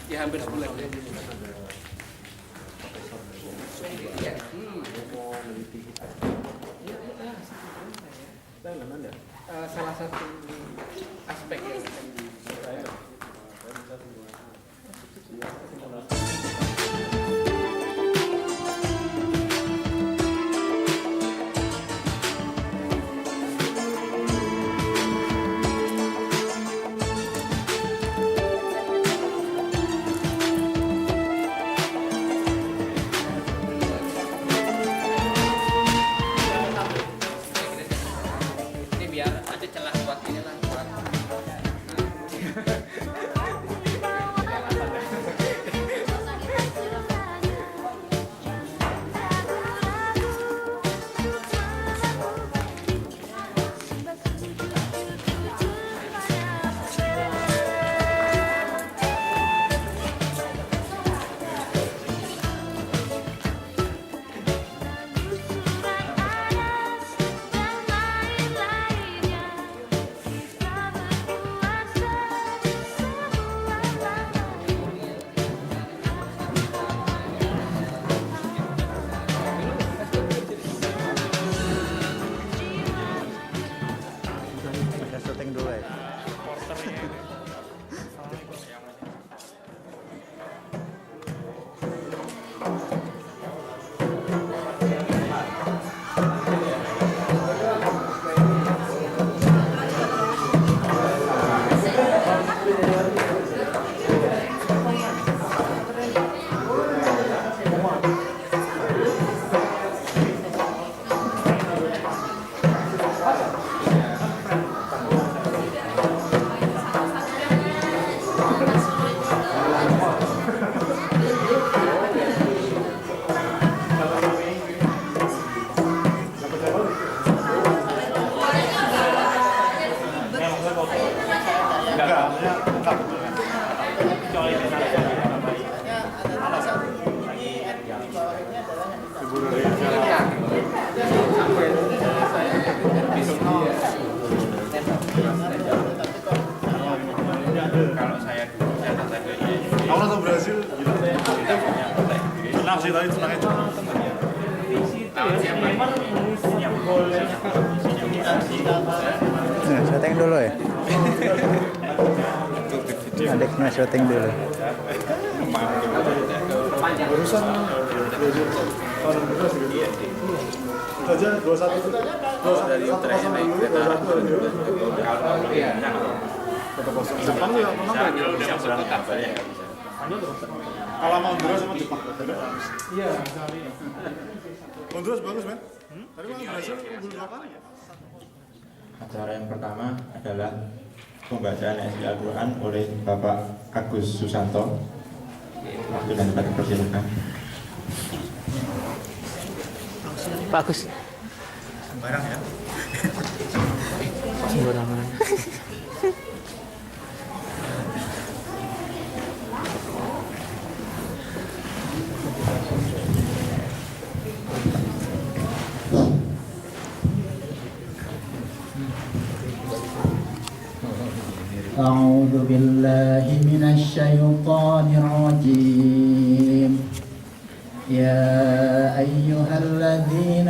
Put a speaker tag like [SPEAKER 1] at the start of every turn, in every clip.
[SPEAKER 1] Ya hampir sebulan. Ya. Salah satu aspek yang
[SPEAKER 2] syuting dulu ya.
[SPEAKER 1] kalau saya dulu saya datang ke
[SPEAKER 3] Kamu nonton Brasil gila. Tenang sih tadi tenang aja.
[SPEAKER 2] Syuting dulu ya. Adiknya syuting dulu.
[SPEAKER 3] Urusan saja 21
[SPEAKER 1] dari terakhir naik kereta
[SPEAKER 3] Jepang ya menang ya.
[SPEAKER 1] udah masuk ke kapal ya nggak bisa.
[SPEAKER 3] Kalau mau Honduras sama Jepang. Iya. Honduras bagus men. Tadi mau Brasil unggul 2 kali.
[SPEAKER 4] Acara yang pertama adalah pembacaan ayat Al-Quran oleh Bapak Agus Susanto. Waktu dan tempat dipersilakan.
[SPEAKER 5] Pak Agus.
[SPEAKER 3] Sembarang ya.
[SPEAKER 5] Sembarangan.
[SPEAKER 6] أعوذ بالله من الشيطان الرجيم يا أيها الذين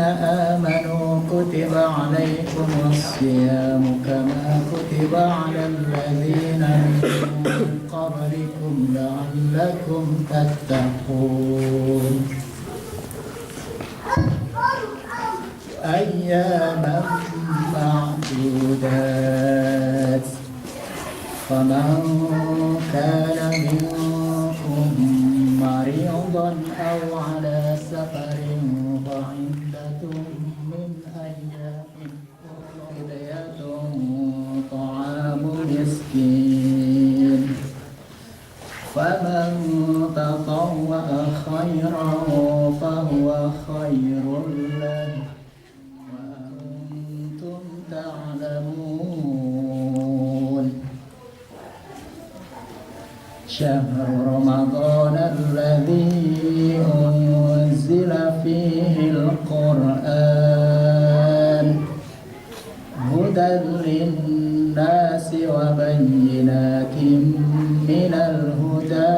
[SPEAKER 6] آمنوا كتب عليكم الصيام كما كتب على الذين من قبلكم لعلكم تتقون أياما معدودات فمن كان منكم مريضا أو على سفر فعدة من أيام فدية طعام مسكين فمن تطوع خيرا فهو خير له وأنتم تعلمون شهر رمضان الذي أنزل فيه القرآن هدى للناس وبينات من الهدى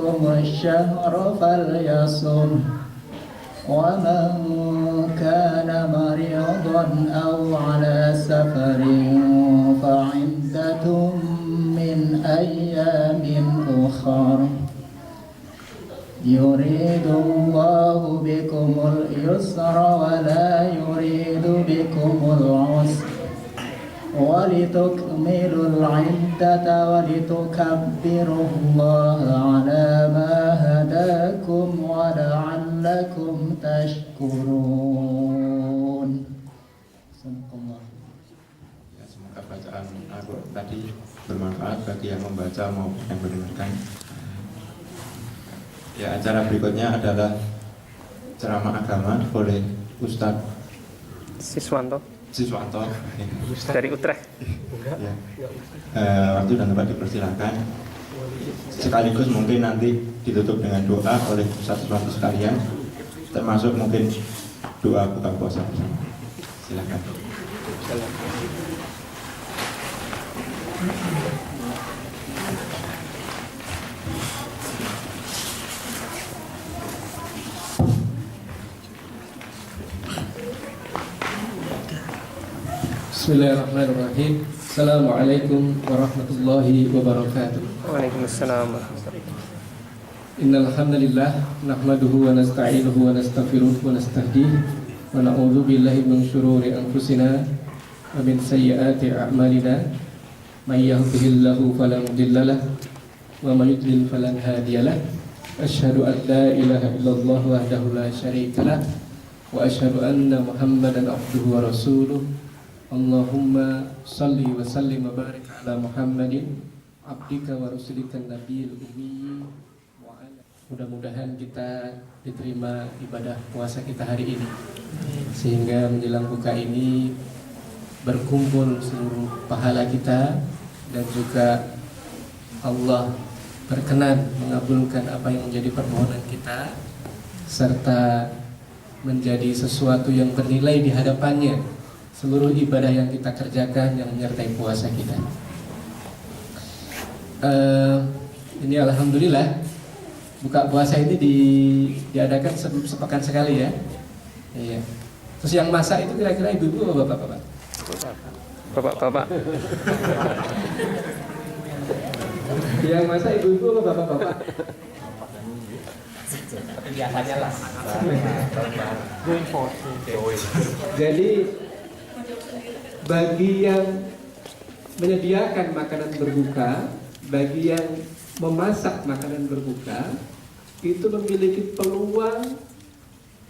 [SPEAKER 6] منكم الشهر فليصم ومن كان مريضا أو على سفر فعدة من أيام أخر يريد الله بكم اليسر ولا يريد بكم العسر ولتكملوا العدة ولتكبروا الله على ما هداكم ولعلكم تشكرون.
[SPEAKER 4] Ya, semoga bacaan Al-Quran tadi bermanfaat bagi yang membaca maupun yang mendengarkan. Ya, acara berikutnya adalah ceramah agama oleh Ustadz
[SPEAKER 5] Siswanto
[SPEAKER 4] Siswanto
[SPEAKER 5] dari Utrecht.
[SPEAKER 4] ya. Waktu dan tempat dipersilakan. Sekaligus mungkin nanti ditutup dengan doa oleh Ustadz Siswanto sekalian, termasuk mungkin doa buka puasa bersama. Silakan.
[SPEAKER 7] Bismillahirrahmanirrahim. Assalamualaikum warahmatullahi wabarakatuh.
[SPEAKER 5] Waalaikumsalam.
[SPEAKER 7] Innal hamdalillah nahmaduhu wa nasta'inuhu wa nastaghfiruh wa nastahdihi wa na'udzu billahi min syururi anfusina wa min sayyiati a'malina. May yahdihillahu fala mudilla lahu wa may yudlil falan hadiya lahu. Asyhadu an la ilaha illallah wahdahu la syarika lahu wa asyhadu anna Muhammadan abduhu wa rasuluh. Allahumma salli wa sallim wa barik ala Muhammadin abdika wa rasulika nabiyil ummi wa ala. Mudah-mudahan kita diterima ibadah puasa kita hari ini, sehingga menjelang buka ini berkumpul seluruh pahala kita, dan juga Allah berkenan mengabulkan apa yang menjadi permohonan kita, serta menjadi sesuatu yang bernilai di hadapannya seluruh ibadah yang kita kerjakan yang menyertai puasa kita. Ini alhamdulillah buka puasa ini diadakan sepekan sekali ya. Iya. Terus yang masak itu kira-kira ibu-ibu atau bapak-bapak?
[SPEAKER 5] Bapak-bapak.
[SPEAKER 7] Yang masak ibu-ibu atau bapak-bapak?
[SPEAKER 1] Biasanya lah.
[SPEAKER 7] Jadi bagi yang menyediakan makanan berbuka, bagi yang memasak makanan berbuka, itu memiliki peluang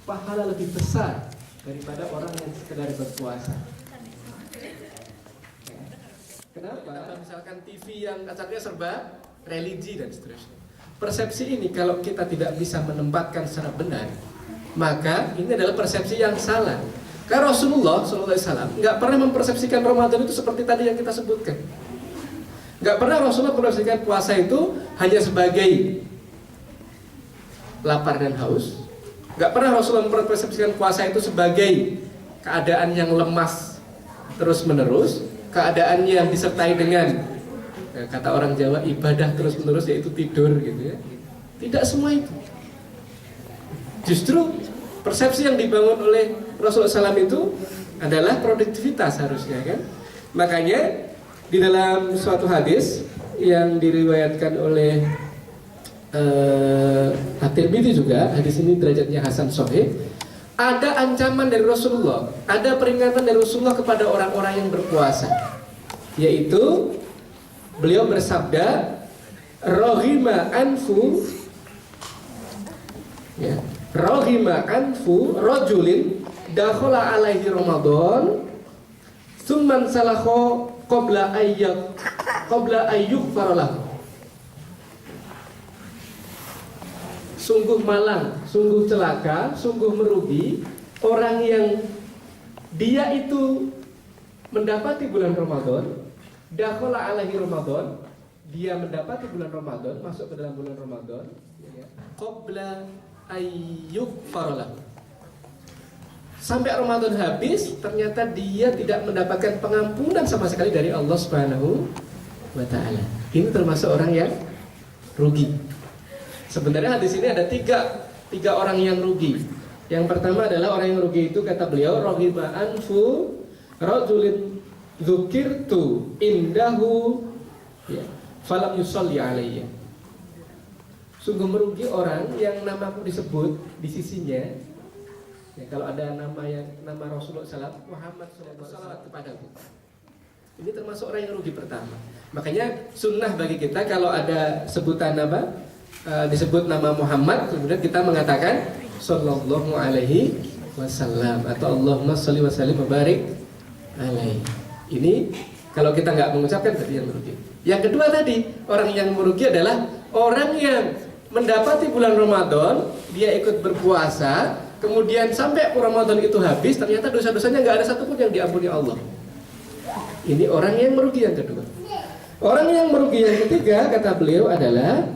[SPEAKER 7] pahala lebih besar daripada orang yang sekedar berpuasa. Kenapa? Misalkan TV yang acaranya serba religi dan seterusnya. Persepsi ini kalau kita tidak bisa menempatkan secara benar, maka ini adalah persepsi yang salah. Karena Rasulullah SAW nggak pernah mempersepsikan Ramadan itu seperti tadi yang kita sebutkan. Nggak pernah Rasulullah mempersepsikan puasa itu hanya sebagai lapar dan haus. Nggak pernah Rasulullah mempersepsikan puasa itu sebagai keadaan yang lemas terus menerus, keadaan yang disertai dengan kata orang Jawa ibadah terus menerus, yaitu tidur gitu ya. Tidak semua itu. Justru persepsi yang dibangun oleh Rasulullah SAW itu adalah produktivitas harusnya kan. Makanya di dalam suatu hadis yang diriwayatkan oleh At-Tirmidzi juga, hadis ini derajatnya hasan sahih, ada ancaman dari Rasulullah, ada peringatan dari Rasulullah kepada orang-orang yang berpuasa, yaitu beliau bersabda, rohima anfu, ya, rohima anfu rojulin dakhala alaihi Ramadan summan salakho qabla ayyuk faralah. Sungguh malang, sungguh celaka, sungguh merugi orang yang dia itu mendapati bulan Ramadan, dakhala alaihi Ramadan, dia mendapati bulan Ramadan, masuk ke dalam bulan Ramadan, ya, qabla ayyuk faralah. Sampai Ramadan habis, ternyata dia tidak mendapatkan pengampunan sama sekali dari Allah Subhanahu wa Ta'ala. Ini termasuk orang yang rugi. Sebenarnya hadis ini ada tiga orang yang rugi. Yang pertama adalah orang yang rugi itu kata beliau rohiba anfu rajulin dzukirtu indahu ya, falam yusalli alayya. Sungguh merugi orang yang namaku disebut di sisinya. Ya, kalau ada nama Rasulullah SAW, Muhammad SAW kepadaku. Ini termasuk orang yang rugi pertama. Makanya sunnah bagi kita kalau ada sebutan nama disebut nama Muhammad, kemudian kita mengatakan Sallallahu Alaihi Wasallam atau Allahumma sholli wa sallim wa barik alaihi. Ini kalau kita nggak mengucapkan tadi yang merugi. Yang kedua tadi orang yang merugi adalah orang yang mendapati bulan Ramadan, dia ikut berpuasa, kemudian sampai Ramadan itu habis, ternyata dosa-dosanya nggak ada satupun yang diampuni Allah. Ini orang yang merugi yang kedua. Orang yang merugi yang ketiga kata beliau adalah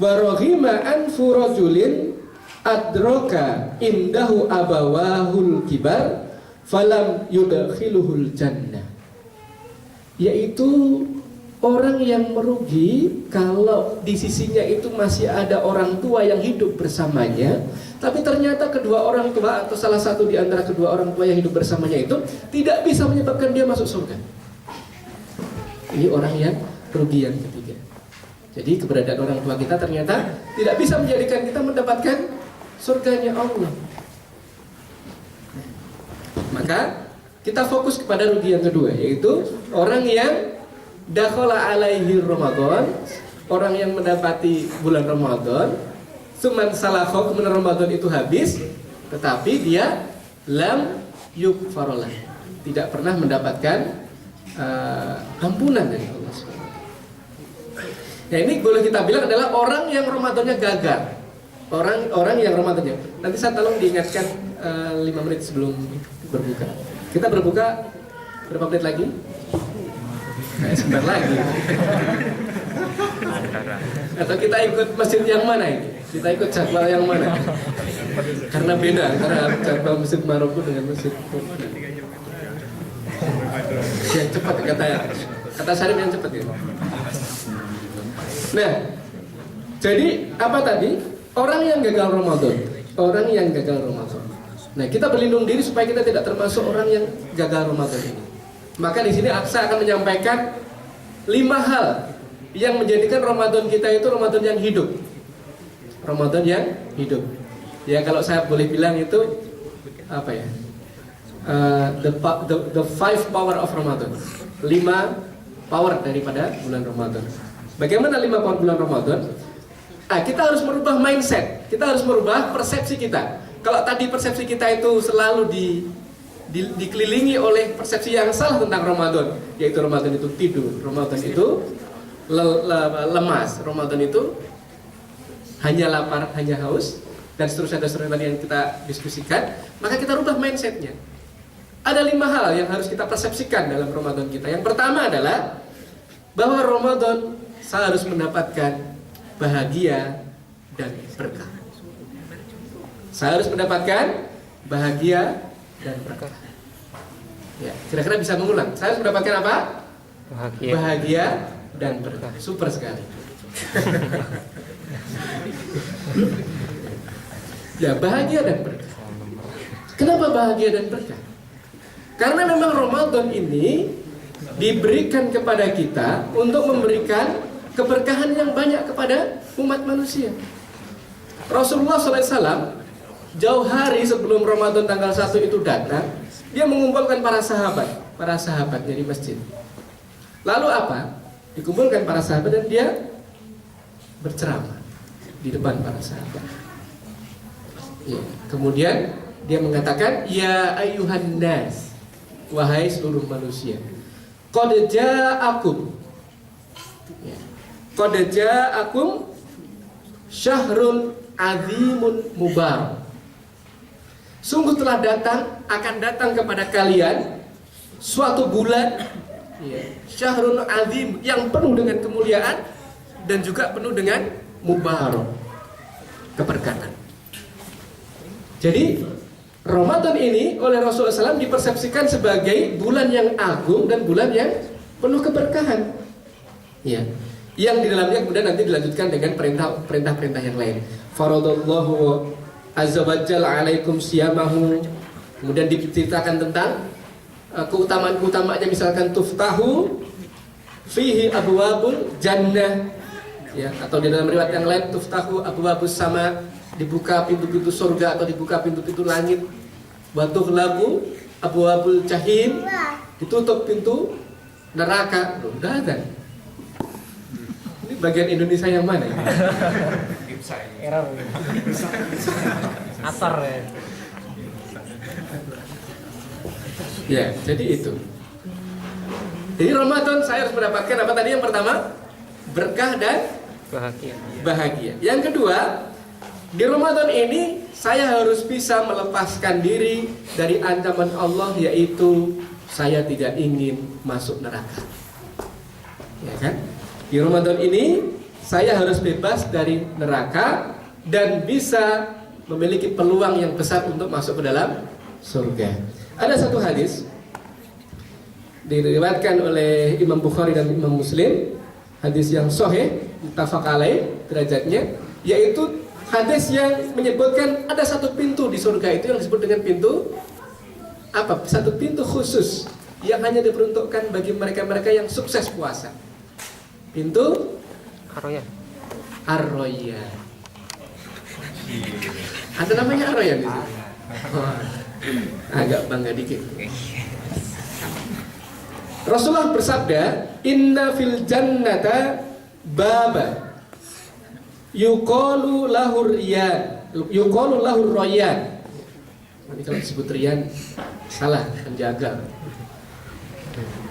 [SPEAKER 7] warohima anfu rajulin adroka indahu abawahul kibar falam yudakhiluhul jannah. Yaitu orang yang merugi kalau di sisinya itu masih ada orang tua yang hidup bersamanya, tapi ternyata kedua orang tua atau salah satu di antara kedua orang tua yang hidup bersamanya itu tidak bisa menyebabkan dia masuk surga. Ini orang yang rugi yang ketiga. Jadi keberadaan orang tua kita ternyata tidak bisa menjadikan kita mendapatkan surganya Allah. Maka kita fokus kepada rugi yang kedua, yaitu orang yang dakhala alaihi Ramadan, orang yang mendapati bulan Ramadan, suman salakho, kemudian Ramadan itu habis, tetapi dia lam yukfarolah, tidak pernah mendapatkan ampunan dari Allah SWT. Nah ini boleh kita bilang adalah orang yang Ramadannya gagal, orang yang Ramadannya. Nanti saya tolong diingatkan 5 menit sebelum berbuka. Kita berbuka berapa menit lagi? Sebentar lagi. Atau kita ikut masjid yang mana ini? Kita ikut jadwal yang mana? Karena beda antara jadwal masjid Maroko dengan masjid yang cepat kata Syarif yang cepat ya. Nah, jadi apa tadi? Orang yang gagal Ramadan. Orang yang gagal Ramadan. Nah, kita berlindung diri supaya kita tidak termasuk orang yang gagal Ramadan ini. Maka di sini Aksa akan menyampaikan 5 hal yang menjadikan Ramadan kita itu Ramadan yang hidup. Ramadan yang hidup. Ya kalau saya boleh bilang itu apa ya? The 5 power of Ramadan. 5 power daripada bulan Ramadan. Bagaimana 5 power bulan Ramadan? Kita harus merubah mindset. Kita harus merubah persepsi kita. Kalau tadi persepsi kita itu selalu dikelilingi oleh persepsi yang salah tentang Ramadan, yaitu Ramadan itu tidur, Ramadan itu lemas, Ramadan itu hanya lapar, hanya haus, dan seterusnya tadi yang kita diskusikan. Maka kita rubah mindsetnya. Ada 5 hal yang harus kita persepsikan dalam Ramadan kita. Yang pertama adalah bahwa Ramadan saya harus mendapatkan bahagia dan berkah. Saya harus mendapatkan bahagia dan berkah. Ya, kira-kira bisa mengulang. Saya harus mendapatkan apa? Bahagia dan berkah. Super sekali. Ya, bahagia dan berkah. Kenapa bahagia dan berkah? Karena memang Ramadan ini diberikan kepada kita untuk memberikan keberkahan yang banyak kepada umat manusia. Rasulullah SAW jauh hari sebelum Ramadan tanggal 1 itu datang, dia mengumpulkan para sahabatnya di masjid. Lalu apa? Dikumpulkan para sahabat dan dia berceramah di depan para sahabat. Ya. Kemudian dia mengatakan, ya ayyuhan nas, wahai seluruh manusia, qad ja'akum, ya, qad ja'akum syahrun azimun mubarak. Sungguh telah akan datang kepada kalian suatu bulan, ya, syahrun azim, yang penuh dengan kemuliaan dan juga penuh dengan mubarak, keberkahan. Jadi Ramadan ini oleh Rasulullah SAW dipersepsikan sebagai bulan yang agung dan bulan yang penuh keberkahan. Ya. Yang di dalamnya kemudian nanti dilanjutkan dengan perintah-perintah yang lain. Faradallahu azza wa jalla alaikum siyamahu. Kemudian diceritakan tentang keutamaan-keutamaannya, misalkan tuftahu fihi abwabul jannah, ya, atau di dalam riwayat yang lain tuftahu abwabus sama, dibuka pintu-pintu surga atau dibuka pintu-pintu langit. Wa tughlaqu abwabul jahim, ditutup pintu neraka. Loh, enggak ada. Ini bagian Indonesia yang mana ya?
[SPEAKER 5] Error. Asar ya.
[SPEAKER 7] Ya, jadi itu. Jadi Ramadan saya harus mendapatkan apa tadi yang pertama? Berkah dan bahagia. Yang kedua, di Ramadan ini saya harus bisa melepaskan diri dari ancaman Allah, yaitu saya tidak ingin masuk neraka. Ya kan? Di Ramadan ini saya harus bebas dari neraka dan bisa memiliki peluang yang besar untuk masuk ke dalam surga. Ada satu hadis diriwayatkan oleh Imam Bukhari dan Imam Muslim, hadis yang sahih, muttafaq alaih derajatnya, yaitu hadis yang menyebutkan ada satu pintu di surga itu yang disebut dengan pintu apa? Satu pintu khusus yang hanya diperuntukkan bagi mereka-mereka yang sukses puasa. Pintu
[SPEAKER 5] Ar-Royan.
[SPEAKER 7] Ar-Royan. Ada namanya Ar-Royan di sini. Oh, agak bangga dikit. Rasulullah bersabda, "Inna fil jannata baba yuqalu lahur riyan, yuqalu lahur royan." Ini kalau disebut riyan salah, penjaga.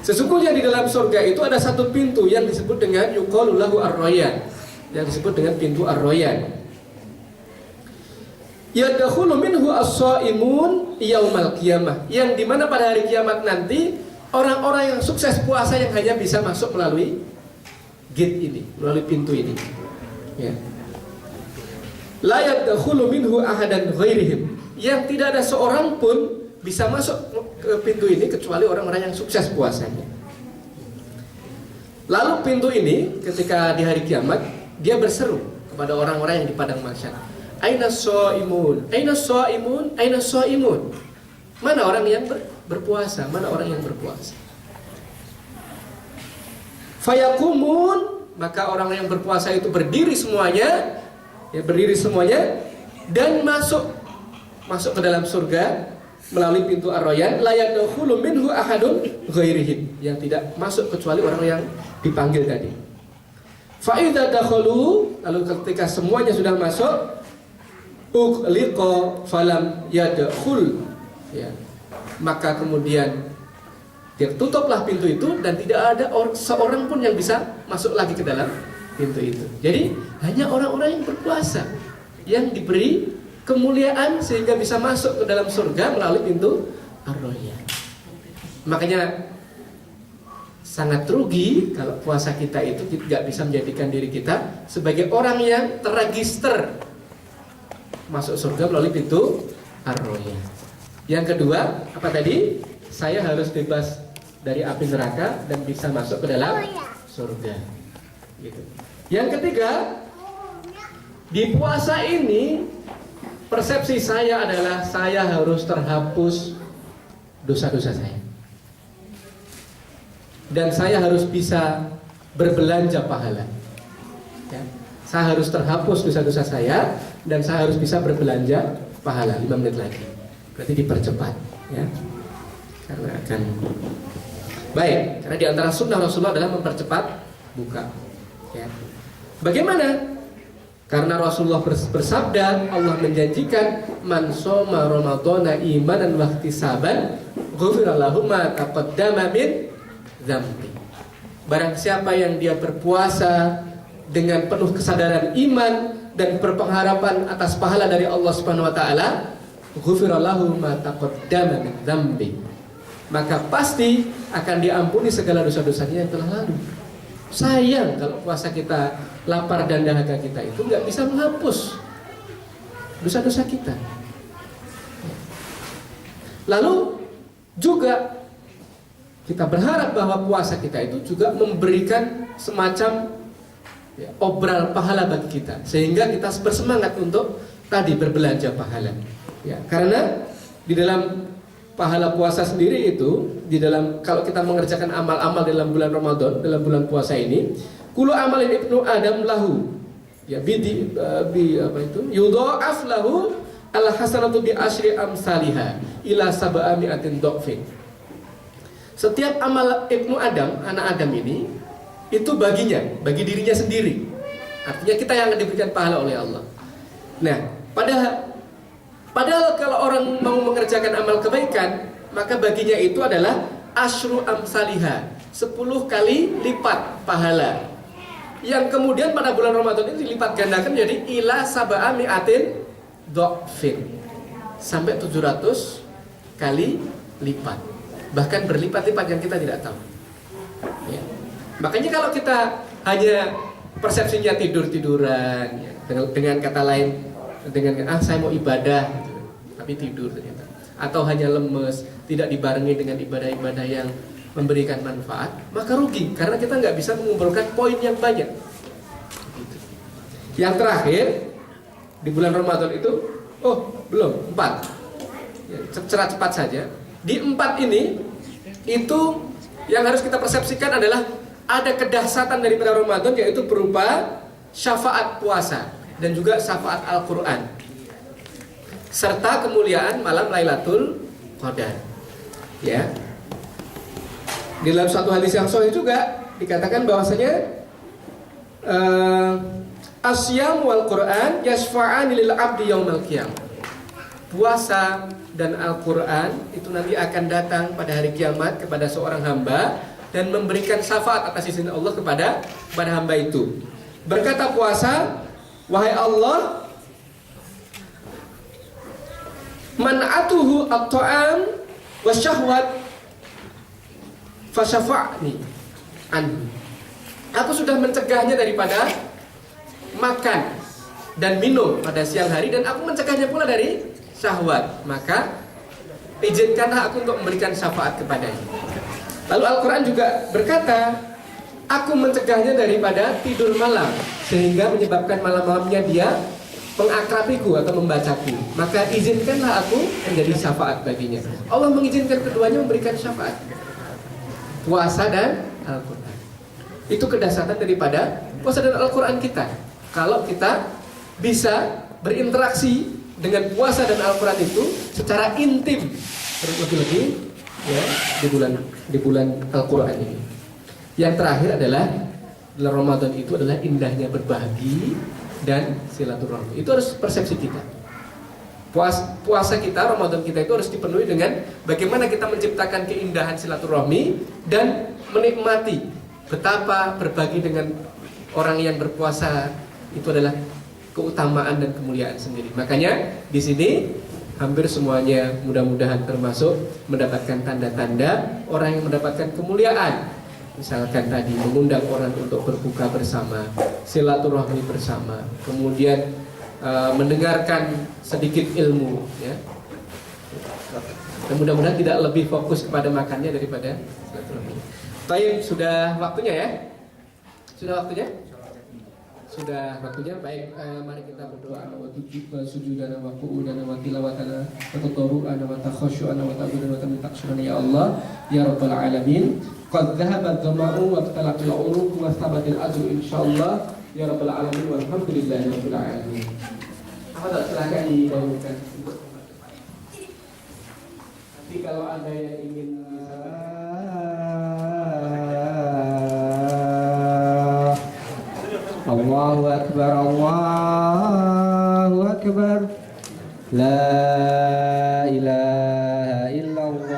[SPEAKER 7] Sesungguhnya di dalam surga itu ada satu pintu yang disebut dengan yuqalu lahu ar-royan, yang disebut dengan pintu ar-royan. Yadkhulu minhu as-shaimun yaumal qiyamah, yang dimana pada hari kiamat nanti orang-orang yang sukses puasa yang hanya bisa masuk melalui gate ini, melalui pintu ini. Ya. La yadkhulu minhu ahadan ghairihim, yang tidak ada seorang pun bisa masuk ke pintu ini kecuali orang-orang yang sukses puasanya. Lalu pintu ini ketika di hari kiamat dia berseru kepada orang-orang yang di padang mahsyar, "Aina shaimun? Aina shaimun? Aina shaimun?" Mana orang yang berpuasa? Mana orang yang berpuasa? Fayakumun, maka orang yang berpuasa itu berdiri semuanya, ya berdiri semuanya dan masuk ke dalam surga melalui pintu Ar-Royan. La yadkhulu minhu ahadun ghairihim, yang tidak masuk kecuali orang yang dipanggil tadi. Fa idza dakhalu, lalu ketika semuanya sudah masuk, ughliqa falam yadkhul, ya, maka kemudian ditutuplah pintu itu dan tidak ada seorang pun yang bisa masuk lagi ke dalam pintu itu. Jadi hanya orang-orang yang berpuasa yang diberi kemuliaan sehingga bisa masuk ke dalam surga melalui pintu Ar-Royan. Makanya sangat rugi kalau puasa kita itu tidak bisa menjadikan diri kita sebagai orang yang terregister masuk surga melalui pintu Ar-Royan. Yang kedua, apa tadi? Saya harus bebas dari api neraka dan bisa masuk ke dalam surga. Gitu. Yang ketiga, di puasa ini persepsi saya adalah saya harus terhapus dosa-dosa saya. Dan saya harus bisa berbelanja pahala. Ya. Saya harus terhapus dosa-dosa saya dan saya harus bisa berbelanja pahala. 5 menit lagi. Berarti dipercepat, ya. Karena akan baik, karena di antara sunnah Rasulullah adalah mempercepat buka. Ya. Bagaimana? Karena Rasulullah bersabda, Allah menjanjikan, "Man shoma ramadhana imanan wa ihtisaban, ghufira lahu ma taqaddama min dzambi." Barang siapa yang dia berpuasa dengan penuh kesadaran iman dan berpengharapan atas pahala dari Allah Subhanahu wa taala, ghufira lahu ma taqaddama min dzambi, maka pasti akan diampuni segala dosa-dosanya yang telah lalu. Sayang kalau puasa kita, lapar dan dahaga kita itu nggak bisa menghapus dosa-dosa kita. Lalu juga kita berharap bahwa puasa kita itu juga memberikan semacam ya, obral pahala bagi kita, sehingga kita bersemangat untuk tadi berbelanja pahala. Ya, karena di dalam pahala puasa sendiri itu, di dalam kalau kita mengerjakan amal-amal dalam bulan Ramadan, dalam bulan puasa ini, kullu amalin ibnu Adam lahu, ya apa itu? Yudha'af lahu al hasanatu bi asyri amsalihha ila sab'ami'atin dhafin. Setiap amal ibnu Adam, anak Adam ini, itu baginya, bagi dirinya sendiri. Artinya kita yang akan diberikan pahala oleh Allah. Nah, padahal kalau orang mau mengerjakan amal kebaikan, maka baginya itu adalah asyru amsalihha, 10 kali lipat pahala. Yang kemudian pada bulan Ramadan ini dilipat gandakan jadi ila sab'ami'atin dhafin, sampai 700 kali lipat. Bahkan berlipat-lipat yang kita tidak tahu. Ya. Makanya kalau kita hanya persepsinya tidur-tiduran, ya, dengan kata lain, dengan saya mau ibadah, gitu, tapi tidur ternyata, atau hanya lemes, tidak dibarengi dengan ibadah-ibadah yang memberikan manfaat, maka rugi karena kita nggak bisa mengumpulkan poin yang banyak. Gitu. Yang terakhir di bulan Ramadan itu, belum 4, ya, cepat saja. Di 4 ini itu yang harus kita persepsikan adalah ada kedahsyatan daripada Ramadan, yaitu berupa syafaat puasa dan juga syafaat Al-Quran, serta kemuliaan malam Lailatul Qadar. Ya, di dalam satu hadis yang sahih juga dikatakan bahwasanya asyam wal Quran yashfa'ani lil abdi yaumal qiyamah. Puasa dan Al-Quran itu nanti akan datang pada hari kiamat kepada seorang hamba dan memberikan syafaat atas izin Allah kepada hamba itu. Berkata puasa, wahai Allah, man'atuhu at-ta'am wa syahwat fasyafa'ni anhu. Aku sudah mencegahnya daripada makan dan minum pada siang hari, dan aku mencegahnya pula dari syahwat, maka izinkanlah aku untuk memberikan syafaat kepadanya. Lalu Al-Quran juga berkata, aku mencegahnya daripada tidur malam, sehingga menyebabkan malam-malamnya dia mengakrabiku atau membacaku, maka izinkanlah aku menjadi syafaat baginya. Allah mengizinkan keduanya memberikan syafaat, puasa dan Al-Quran. Itu kedahsyatan daripada puasa dan Al-Quran kita. Kalau kita bisa berinteraksi dengan puasa dan Al-Quran itu secara intim, lebih-lebih ya, di bulan Al-Quran ini. Yang terakhir adalah bulan Ramadan itu adalah indahnya berbagi dan silaturahmi. Itu harus persepsi kita. Puasa kita, Ramadan kita itu harus dipenuhi dengan bagaimana kita menciptakan keindahan silaturahmi dan menikmati betapa berbagi dengan orang yang berpuasa itu adalah keutamaan dan kemuliaan sendiri. Makanya di sini hampir semuanya mudah-mudahan termasuk mendapatkan tanda-tanda orang yang mendapatkan kemuliaan. Misalkan tadi mengundang orang untuk berbuka bersama, silaturahmi bersama, kemudian mendengarkan sedikit ilmu, ya. Dan mudah-mudahan tidak lebih fokus kepada makannya daripada silaturahmi. Baik, sudah waktunya ya? Sudah waktunya? Sudah waktunya. Baik, mari kita berdoa. Wa sujudana wa qu'udana wa tilawatana wa tadarru'ana wa takhasyu'ana wa ta'budana wa tamtaksyrana ya Allah ya rabbal alamin. Qad dhahaba dhama'u wa talaqal uruq wa thabatil ajru insyaallah ya rabbal alamin walhamdulillahi rabbil alamin. Apa silakan didahulukan. Nanti kalau ada yang ingin
[SPEAKER 6] Allahu Akbar, Allahu Akbar, La ilaha illallah.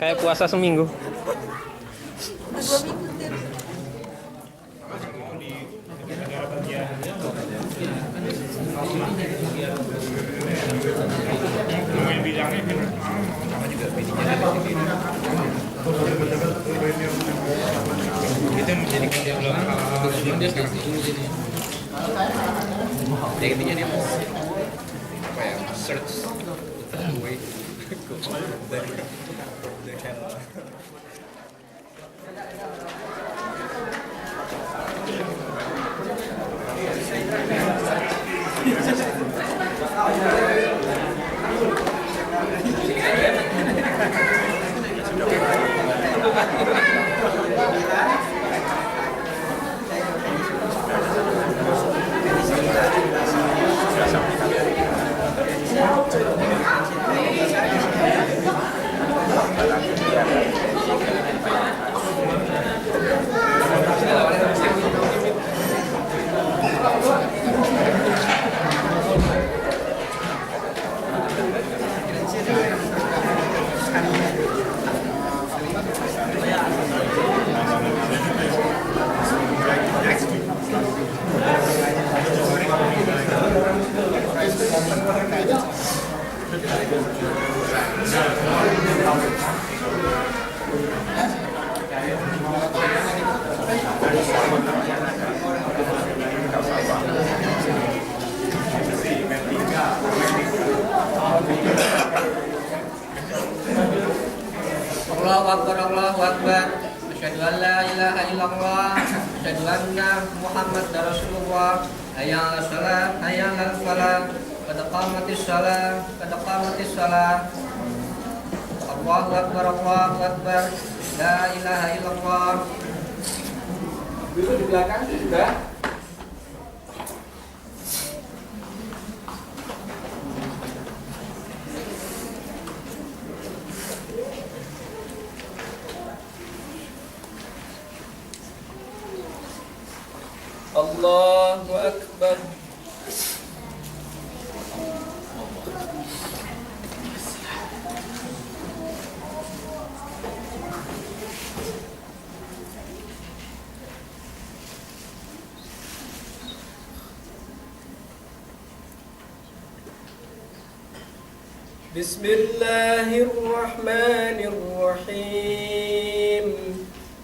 [SPEAKER 5] Kayak puasa seminggu.
[SPEAKER 3] Yang bidangnya
[SPEAKER 1] Jadi kalau dia bilang cuma dia kasih ini jadi. Ya intinya dia mau apa ya search the way go dari the channel.
[SPEAKER 8] Allahu Akbar, Allahu Akbar. Asyhadu an la ilaha illallah, asyhadu anna Muhammadar Rasulullah. Hayya 'alas shalah, hayya 'alal falah. Qad qamatis shalah, qad qamatis shalah. Allahu Akbar, Allahu Akbar. La ilaha illallah.
[SPEAKER 1] Dulu di belakang juga.
[SPEAKER 5] Allahu Akbar. Bismillahirrahmanirrahim.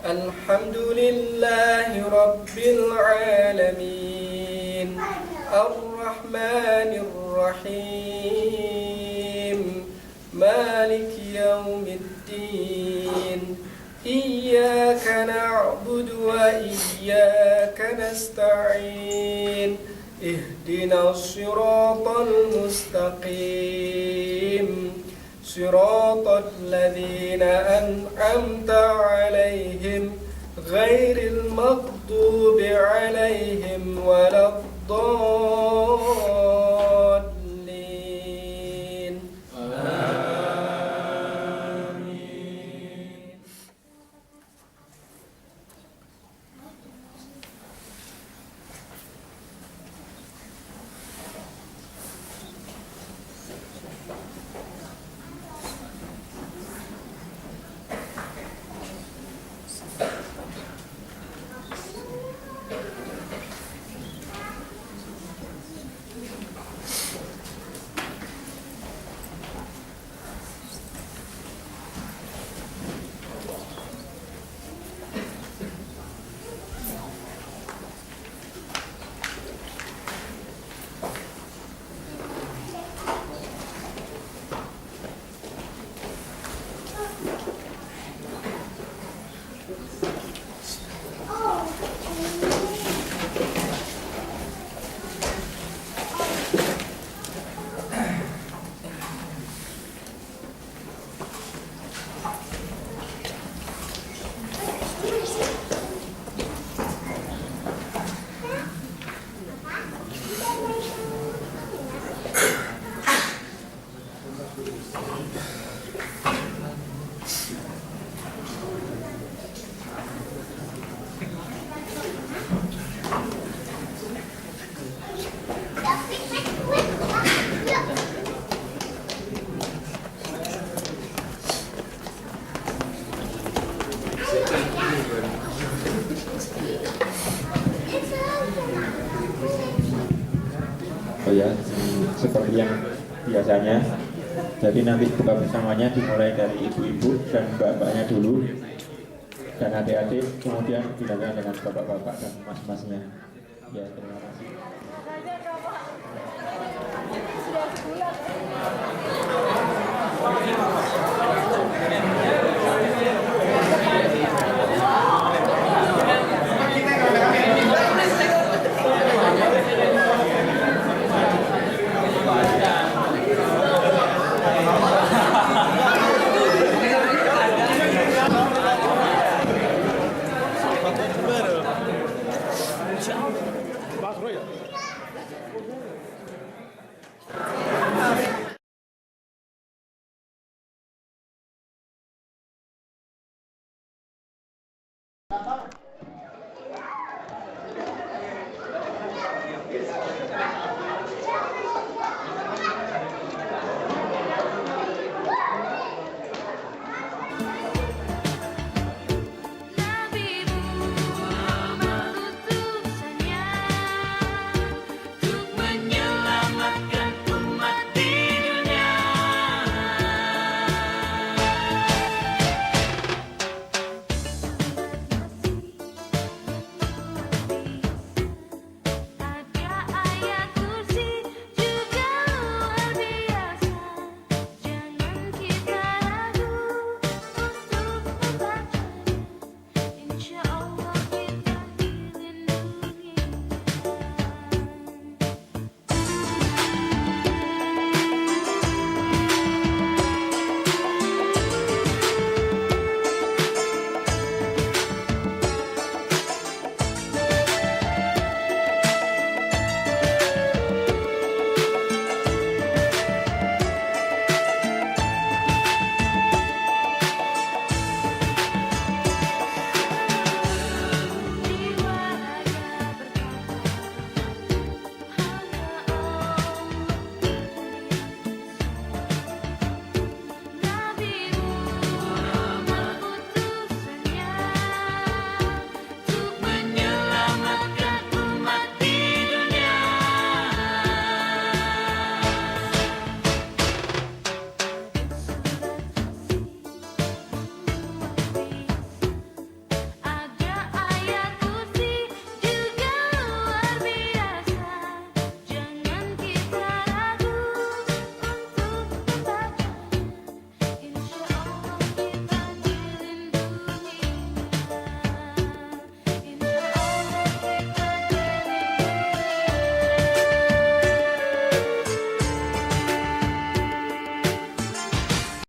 [SPEAKER 5] Alhamdulillahi Rabbil Alamin. Ar-Rahmanir Rahim. Maliki Yawmiddin. Iyyaka na'budu wa iyyaka nasta'in. Ihdinas siratal mustaqim. صراط الذين أنعمت عليهم غير المغضوب عليهم ولا الضالين آمين.
[SPEAKER 4] Oh ya, seperti yang biasanya. Jadi nanti buka bersamanya dimulai dari ibu-ibu dan bapak-bapaknya dulu. dan adik-adik, kemudian dilanjutkan dengan bapak-bapak dan mas-masnya. Ya, terima kasih.